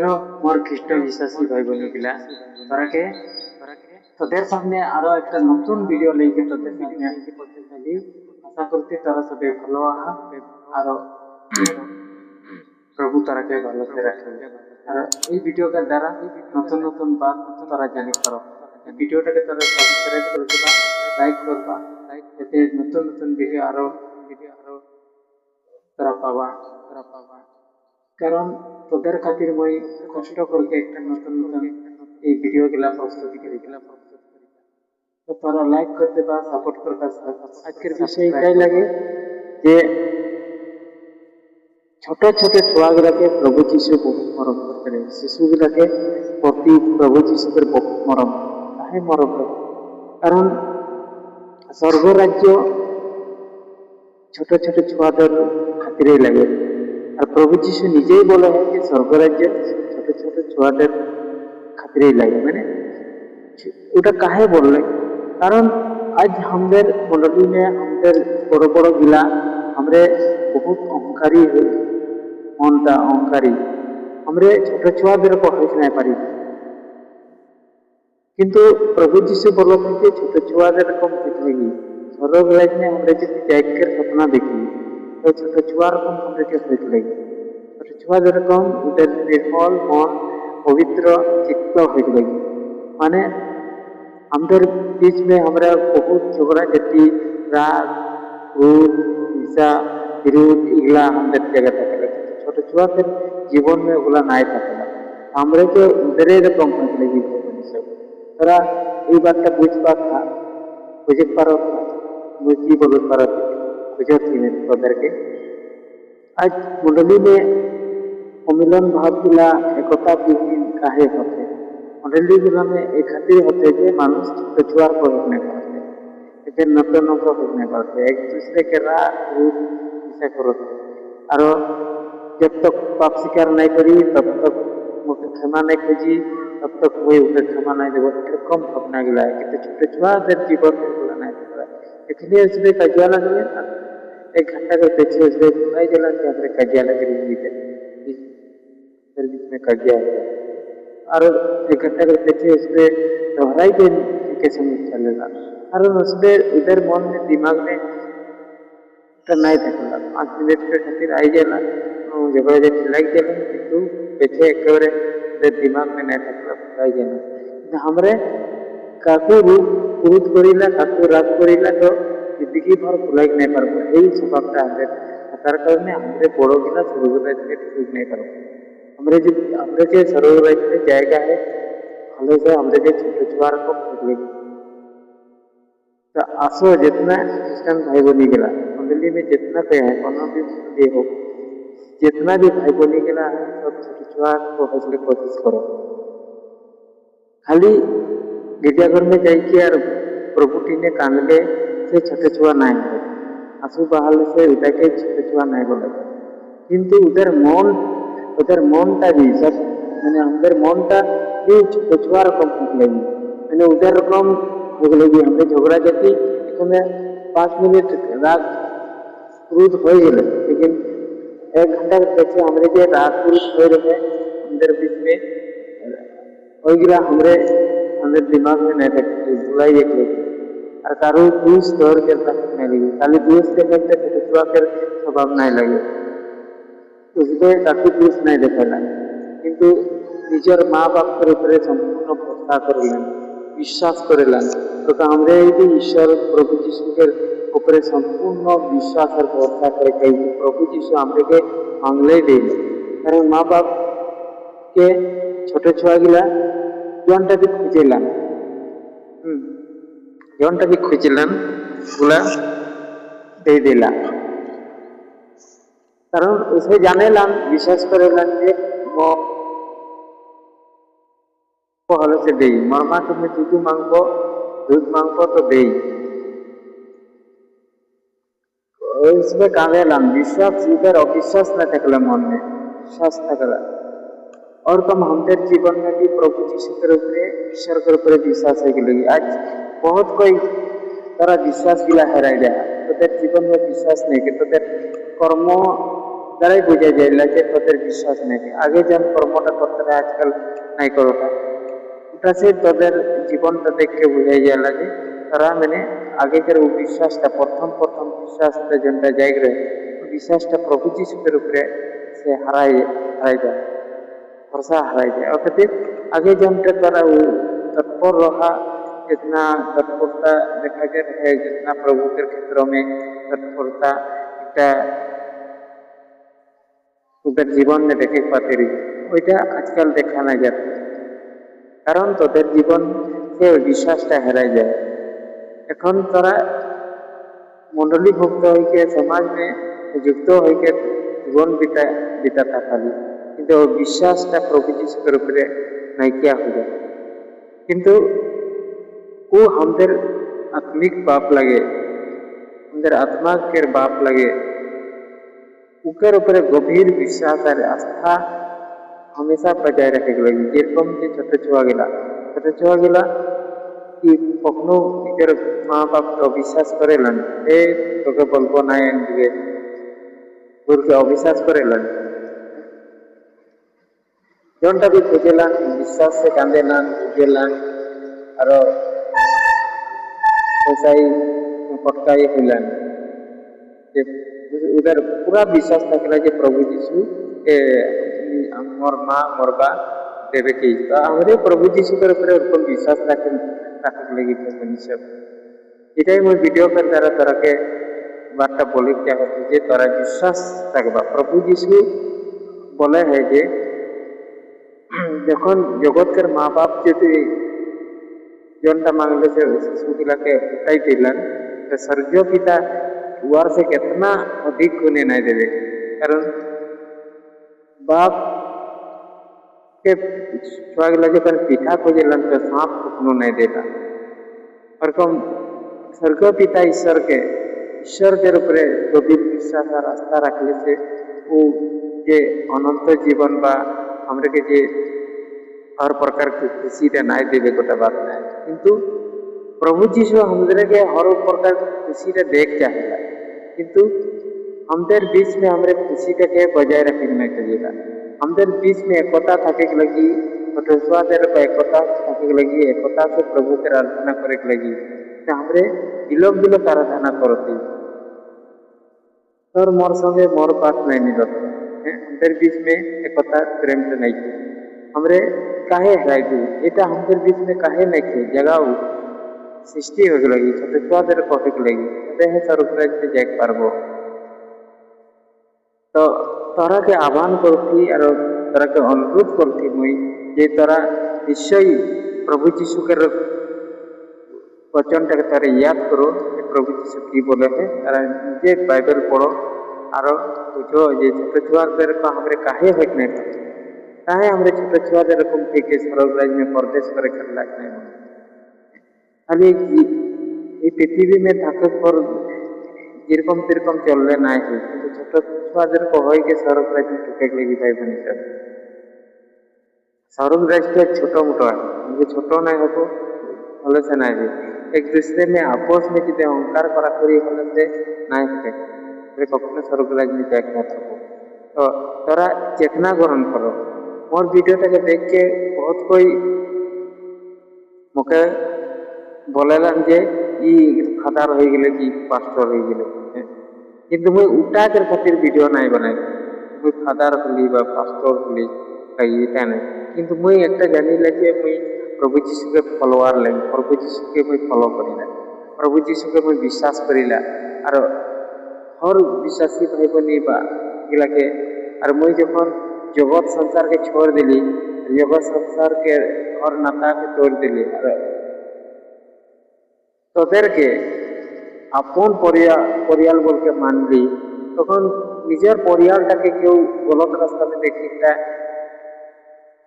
Hello মোর খ্রিস্ট বিশ্বাসী ভাই বোনগুলা, তোরাকে তোদের সামনে আরো একটা নতুন ভিডিও লেগে তোদের সামনে আসি। আশা করছি তারা সবাই ভালো আহা আরো প্রভু তারাকে ভালোতে রাখে। আর এই ভিডিওটা দ্বারা নতুন নতুন বাত তোরা জানি পারো। এই ভিডিওটাকে তোরা সাবস্ক্রাইব করে দিবা, লাইক করবা, এতে নতুন নতুন ভিডিও আরো তোরা পাবা। কারণ তোদের খাতির মই কষ্ট করকে একটা নতুন নতুন এই ভিডিও গুলা প্রস্তুতি করি। তো তোরা লাইক করতে বা সাপোর্ট করতে। আজকের বিষয় এটাই লাগে যে ছোট ছোট ছুয়াগুলাকে প্রভু যিশু বহুত মরম করে, শিশুগুলাকে প্রতি প্রভু যিশুকে বহুত মরম তাহে মরম করে। কারণ স্বর্গ রাজ্য ছোট ছোট ছুয়াদের খাতিরেই লাগে। আর প্রভু যিশু নিজেই বলে যে স্বর্গরাজ্য ছোট ছোট ছুয়াদের খাতিরেই লাগে। মানে ওটা কাহে বললে, কারণ আজ আমাদের मंडली में আমাদের বড় বড় গিলা আমরা বহুত অহংকারী মনটা অহংকারী, আমরা ছোট ছুয়াদের হইতে নাই পারি। কিন্তু প্রভু যিশু বললেন যে ছোট ছুয়াদের রকম হইতে স্বর্গ রাজ্যে আমরা যদি যাইকের স্বপ্ন দেখি তো ছোট ছুয়ার রকম আমাদেরকে হইতে লাগে। ছোট ছুয়া যেরকম ওদের নির্মল মন পবিত্র চিত্ত হইতে লাগে। মানে আমাদের बीच में हमरा बहुत झगड़ा झटी राग क्रोध हिंसा विरोध इगला আমাদের জায়গা থাকে। কিন্তু ছোট ছোটদের জীবন में ওগুলা নাই থাকে না। আমরা যে ওদের এরকম হইতে লাগি তারা এই বাতটা বুঝতে পারো বুঝি বলতে পারো বুঝাচ্ছি তাদেরকে। আজ मंडली में अमिलन भाव गिला एकता विहीन काहे होते मंडली गिला में एक खातिर होते जे मानुष ছোট ছুয়ার প্রয়োগ करते এদের নব্য নব্য প্রয়োগ करते एक दूसरे के राग क्रोध हिंसा करते। और जब तक पाप स्वीकार नहीं करी तब तक मुझे क्षमा नहीं खोजी तब तक वही उसे क्षमा नहीं देव एरकम भावना गिला है। কিন্তু ছোট ছুয়াদের জীবন এগুলো নাই থাকে। এখানে আসলে কাজিয়া লাগবে एक घंटा के पीछे उसने नहीं जला कि हमने कजिया लग रही है फिर बीच में कजिया है और एक घंटा के पीछे उसने दोहराई दिन के समय चलेगा। और उसने उधर मन में दिमाग में नहीं थकला 5 मिनट के खातिर आई जाला झगड़ा झगड़ी लग जाला किंतु पीछे एक दिमाग में नहीं थकला आई जाला। हमरे काकू रूप क्रोध करिला काकू राग करिला तो जिंदगी भर भुलाई नहीं पारबो এই স্বভাবটা আমাদের তার কারণে আমাদের বড় গিলা সর্বরাজ্যে ঠিক नहीं পারবো। আমরা যে সর্বরাজ্যের জায়গায় ভালো যে আমরা যে ছোট ছুয়ার को খুঁজলে तो आसो जितना क्रिश्चियन भाई बनी गला मंडली में जितना पे है कोनो भी ये हो जितना भी भाई बनी गला सब छोट छुआ को हौसले कोशिश करो। खाली गिरजाघर में जाइए और प्रभु टीने कांदले से छोटे छुआ नहीं है आंसू बहाने से उधर के छोटे छुआ नहीं बोला किंतु उधर मनटा भी सब मैंने अंदर मनटा भी छोटे छुआ रकम लगी मैंने उधर रकम हो लगी हमने झगड़ा जाती एखने 5 मिनट राग क्रोध हो गए लेकिन एक घंटा के पीछे हमरे जे राग क्रोध हो रहे अंदर बीच में हो गया हमरे दिमाग में नहीं रखते बुलाई एक लगी और कारो दूस दौड़ के नहीं लगी खाली दूस के करते छोटे छुआ कर स्वभाव नहीं लगे उसके काफी दूस नहीं देखा किंतु निजर माँ बाप के ऊपर संपूर्ण भरोसा कर विश्वास करेला तो हमरे भी ईश्वर प्रभु यीशु के ऊपर संपूर्ण विश्वास और भरोसा करे प्रभु यीशु हमरे के मांगले दे कारण माँ बाप के छोटे छुआ गिला जोनटा भी खुजेला जोनटा भी खुजलन गुला दे देला कारण उसे जाने लान विश्वास करेला जे मो हल से दे मरमा तुम्हें चूचू मांगो दूध मांगो तो दे इसमें काले लान विश्वास इधर अविश्वास न थकला मन में विश्वास थकला। और तुम हमारे जीवन में भी प्रभु यीशु के ऊपर ईश्वर के ऊपर विश्वास है लगी आज बहुत कोई तारा विश्वास गिला हराई जाए तो तेरे जीवन में विश्वास नहीं कि तो तेरे कर्म দ্বারাই বোঝা যায় যে তোদের বিশ্বাস নেই। আগে যেমন কর্মটা করতে হয় আজকাল নাই করোটা, ওটা সে তোদের জীবনটা দেখে বোঝাই যায় যে তারা মানে আগেকার ও বিশ্বাসটা প্রথম প্রথম বিশ্বাসটা যেটা জায়গা বিশ্বাসটা প্রভু যিশুকের উপরে সে হারাই যায়, भरोसा हराई जाए। और खातिर आगे जमते द्वारा वो तत्पर रहा, जितना तत्परता देखा गया है, जितना प्रभु के क्षेत्रों में तत्परता उधर जीवन में देखे पाते रही ওইটা আজকাল দেখা না যায়, কারণ তোদের জীবন সে বিশ্বাসটা হেরাই যায়। এখন তোরা মন্ডলী ভুক্ত হইকে সমাজ में যুক্ত হইকে জীবন বিতাতা খালি, কিন্তু বিশ্বাসটা প্রভু যিশুর উপরে নাইকিয়া হয়ে যায়। কিন্তু वो আমাদের आत्मिक बाप लगे, আমাদের आत्मा के बाप लगे, उनके ऊपर गभीर विश्वास और आस्था हमेशा बजाय रखे लगी। जेरकम যে ছোট ছোয়া গেলা কি কখনো নিজের মা বাপকে অবিশ্বাস করেলেন, এ তোকে বলবো না দিবে তোরকে অবিশ্বাস করেলেন, जोनटा भी खोजेलान विश्वास से कांदेलान बुझेलान और ऐसा ही पटकाई हुलान उधर पूरा विश्वास था कि प्रभु यीशु के मोर माँ मोर बा देवे की, तो हमारे प्रभु यीशु के ऊपर उनको विश्वास रखे लगी सब। इटाई मैं वीडियो कर तारा तरह के बातटा बोले क्या होती है तारा विश्वास रखबा। प्रभु यीशु बोले है जे যখন জগতের মা বাপ যদি জনটা मांगले से शिशु के उठाई दिलन, तो स्वर्गीय पिता उर से कितना अधिक गुने नहीं देवे, कारण बाप के छुआ गला जो पीठा खोजेलन तो सांप कखनो नहीं देला। और कम स्वर्गीय पिता ईश्वर के ऊपर गभीर विश्वास और आस्था रखले से वो जे अनंत जीवन बा हमरे के जे हर प्रकार की खुशी नहीं देवे गोटा बात नहीं, किंतु प्रभु यीशु हमरे के हर प्रकार की खुशी देख चाहेगा, किंतु हमदेर बीच में हमरे खुशी के बजाय रखना चाहिए। हमदेर बीच में एकता थके लगी, एकता थके लगी, एकता से प्रभु के आराधना करे लगी, हमरे बिलोक बिलोक आराधना करती और मोर संगे मोर बात नहीं मिलत, हमदेर बीच में एकता प्रेम से नहीं थे, हमरे काहे हराई एटा हमदेर बीच में काहे नहीं थे जगह सृष्टि हो लगी, छोटे छुआदेर कहे लगी तबे स्वर्गराज में जाग पारबो। तो तोरा के आह्वान करती और तोरा के अनुरोध करती मुई जे तोरा निश्चय प्रभु यीशु के वचन टा तारे याद करो कि प्रभु यीशु की बोले है, तारा निजे बाइबल पढ़ो और बुझो जे छोटे छुआदेर को हमरे काहे हेक नहीं पाते, काहे हमरे छोटे छुआदेर को के स्वर्गराज में प्रवेश करे लाग नहीं खाली ये पृथ्वी में थाकत पर जेरकम तेरकम चलले ना है, तो छोटे छुआदेर को होय के स्वर्गराज में ढुके लगी भाई बनी सब। स्वर्गराज तो छोटो मोटो है, मुझे छोटो नहीं हो भले से नहीं है, एक दूसरे में आपस में कितने अहंकार करा करी भले से नहीं होते कखनो स्वर्गराज में जाके ना थको। तो तोरा चेतना ग्रहण करो। मोर वीडियोटा के देख के बहुत कोई मुके बोलेलन जे फादर हो गए कि पास्टर हो गए, किंतु मुई उटा कर खातिर वीडियो नहीं बनाई, मुई फादर हली बा पास्टर हली कईटा नहीं, किंतु मुई एक जानी जे मुई प्रभु यीशु के फॉलोअर ले, प्रभु यीशु के मुई फॉलो करिला, प्रभु यीशु के मुई विश्वास करिला और हर विश्वासी भाई बनी बा गिला के और मुई जखन जगत संसार के छोड़ दिली, जगत संसार के और नाता के तोड़ दिली और तोदेर के अपन परियाल बोल के मान ली, तखन निजर परियालटा के क्यों गलत रास्ता में देखीटा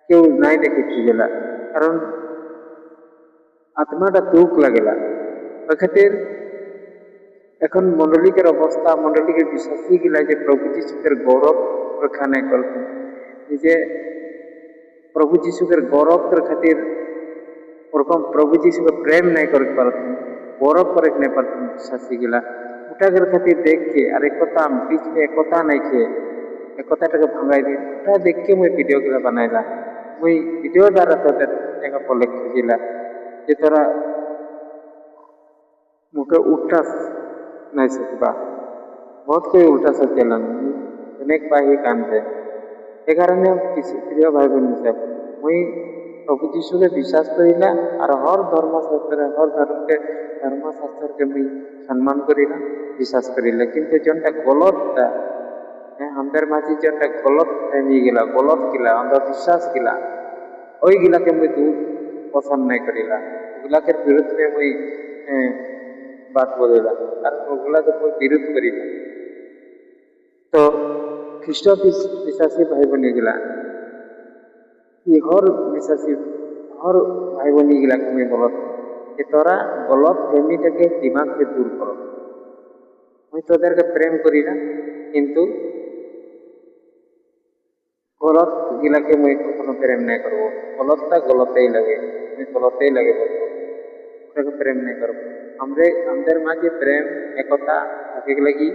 क्यों नहीं देखी गेला, कारण आत्माटा दुख लगेला। खातिर এখন मंडलिकर अवस्था मंडलिकर विश्वासी गिला जे प्रभु यीशु के गौरव रखा नहीं करते, निजे प्रभु यीशु के गौरव कर खातिर ओरकम प्रभु यीशु के प्रेम नहीं कर पाते, गौरव करे नहीं पाते विश्वासी गिला उठा कर खातिर देख के अरे एकता बीच में एकता नहीं खे একতাটাকে ভাঙাই দিই ওটা দেখে মুই ভিডিওগুলো বানাইলা মুই ভিডিও দ্বারা তোদের একটা বলে খুঁজিলা যে তোরা मुझे उल्टा नहीं सकता बहुत कोई उल्टा सोचेला अनेक भाई कान थे ए कारणे प्रिय भाई बहन सब मुई प्रभु जीशु के विश्वास करिला और हर धर्मशास्त्र हर धर्मशास्त्र के मुई सम्मान करिला विश्वास करिला किंतु जोनटा गलत था हमদের মাঝে যেটা গলত নিয়ে গেলা গলত গিলা অন্ধবিশ্বাস গিলা ওই গিলাকে মুই দূর পছন্দ নাই করিলা ওগুলাকে বিরুদ্ধে মুই बात बोलेला कारण ओगला तो कोई विरोध करेला तो ख्रीष्ट विश्वासी भाई बनी गला ये हर विश्वासी हर भाई बनी गला तुम्हें गलत ये तोरा गलत फैमिली के दिमाग से दूर करो मैं तोदेर के प्रेम करी ना किंतु गलत गिला के मैं कखनो प्रेम नहीं करो गलतटा गलत ही लगे मैं गलत ही लगे बोलबो ওটাকে প্রেম नहीं करो আমাদের মাঝে প্রেম একতা থাকিক লাগি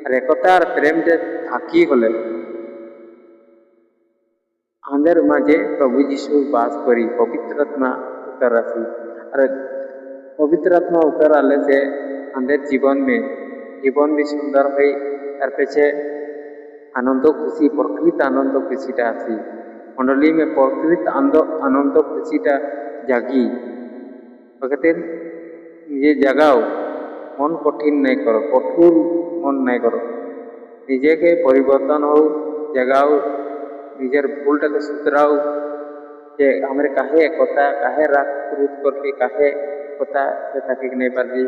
আর একতা আর প্রেম যে থাকি হলে আমাদের মাঝে প্রভু যীশু বাস করি পবিত্র আত্মা উত্তর আসি আর পবিত্র আত্মা উত্তর आले से আমাদের জীবন भी सुंदर হই তার পেছে आनंद खुशी प्रकृत आनंद खुशीटा আসি मंडली में प्रकृत आनंद खुशीटा जागी खातिर নিজে জাগাও মন কঠিন নাই করো কঠোর মন নাই করো নিজেকে পরিবর্তন হও জাগাও নিজের ভুলটাকে শুধরাও যে আমার কাহে একতা কাহে রাগ ক্রোধ করলি কাহে একতা সে তাকে নেই পারলি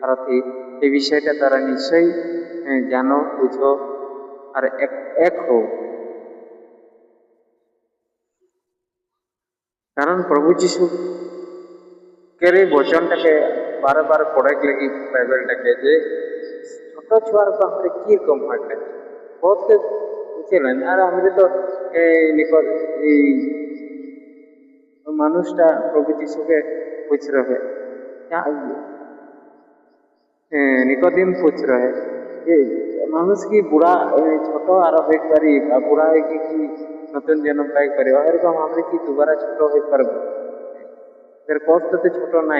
ভারতী এই বিষয়টা তারা নিশ্চয়ই জানো বুঝো আর এক হও কারণ প্রভু যীশু কেরে বচনটাকে बार बार पढ़े लगी बाइबलटाके जे छोटा छुआर को हमारे की कम हटले बहुत के पूछेलेन और हमारे तो निकट मानुषटा प्रभु जीशु के पूछ रहे क्या निकोदिम पूछ रहे ये मानुष की बुढ़ा छोट और हो पारी बुढ़ा है कि नतून जन्म पाई पारे एरकम हमारे की दोबारा छोट हो पारब तेर कष्ट तो छोट ना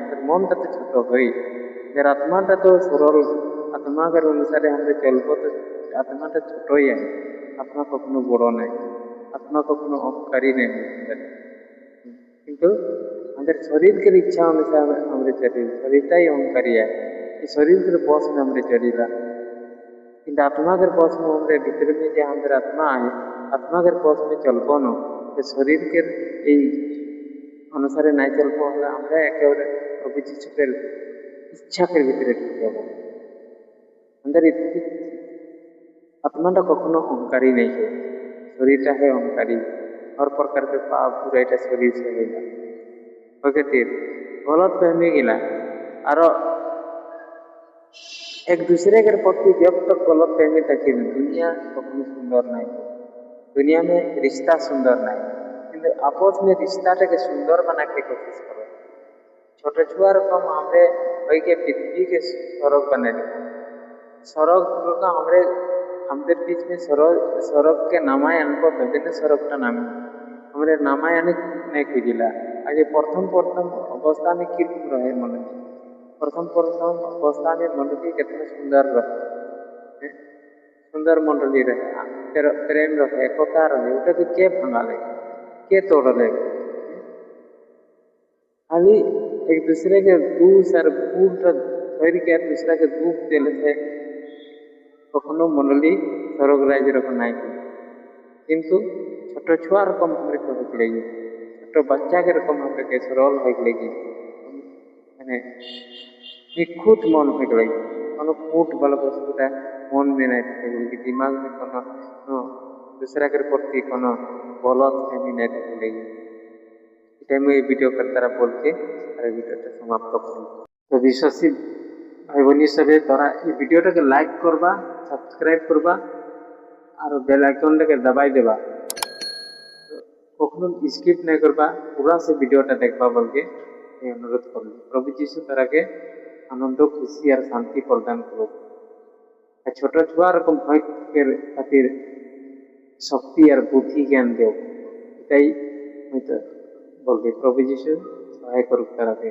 तेर मन तो छोट हई तेर आत्माटा तो सरल आत्मा के अनुसार हमें चलब तो आत्माटा छोट ही है आत्मा कखनो बड़ ना आत्मा कखनो अहंकारी नहीं किंतु हमारे शरीर के इच्छा अनुसार हमारे शरीरटा ही अहंकारी है शरीर के बस में हमारे चलीला किंतु आत्मा के बस में हमारे भीतर में जो हमारे आत्मा है आत्मा के बस में चलब न तो शरीर के अनुसारे नहीं चल पाला আমরা একেবারে প্রভু যীশুর ইচ্ছাকে ভিতরে ঢুকে যাব আমাদের आत्माটা কখনো অহংকারী नहीं है शरीरটা है अहंकारी हर प्रकार के पाप बुराईटा शरीर से होगा खातिर गलत फहमी गिला और एक दूसरे के प्रति जब तक गलत फहमी तक दुनिया कखनो सुंदर नहीं दुनिया में रिश्ता सुंदर नहीं आपस में रिश्ता के सुंदर बना के कोशिश करो छोटे छुआर कम हमारे भाई के पृथ्वी के सड़क बने सड़क का हमारे बीच में सड़क के नामाय अनको विभिन्न सड़कटा नाम हमारे नामाय नहीं खुजिला आगे प्रथम अवस्था में कीर्तन रहे मन प्रथम अवस्था में मंडली कितना सुंदर रहे सुंदर मंडली रहे प्रेम रहे एकता रहे उठा तो क्या भांगा लगे के तोड़ ले खाली एक दूसरे के दुख और फूट धर के दूसरा के दुख दिल से कखनो मंडली स्वर्ग राज्य रखना नहीं किंतु छोट छुआ रकम हमारे को हो लगी छोट बच्चा के रकम हमारे के सरल हो लगी मैंने निखुत मन हो लगी कोनो फूट वाला वस्तुटा मन में नहीं थे दिमाग में कोनो दूसरा के प्रति कोनो गलत फहमी नहीं लगी इतना मैं वीडियो करता बोल के वीडियो समाप्त करी तो विश्वासी भाई बनी सबे तोरा ये वीडियो के लाइक करबा सब्सक्राइब करबा और बेल आइकन के दबाई देबा कखनो स्किप नहीं करबा पूरा से वीडियोटा देखबा बोल के अनुरोध कर प्रभु जीशु तारा के आनंद खुशी और शांति प्रदान करो छोटा छुआ रकम भय के खातिर শক্তি আর বুদ্ধি জ্ঞান দেও, এটাই হয়তো বলবে। প্রভু যিশু সহায় করুক তারাকে।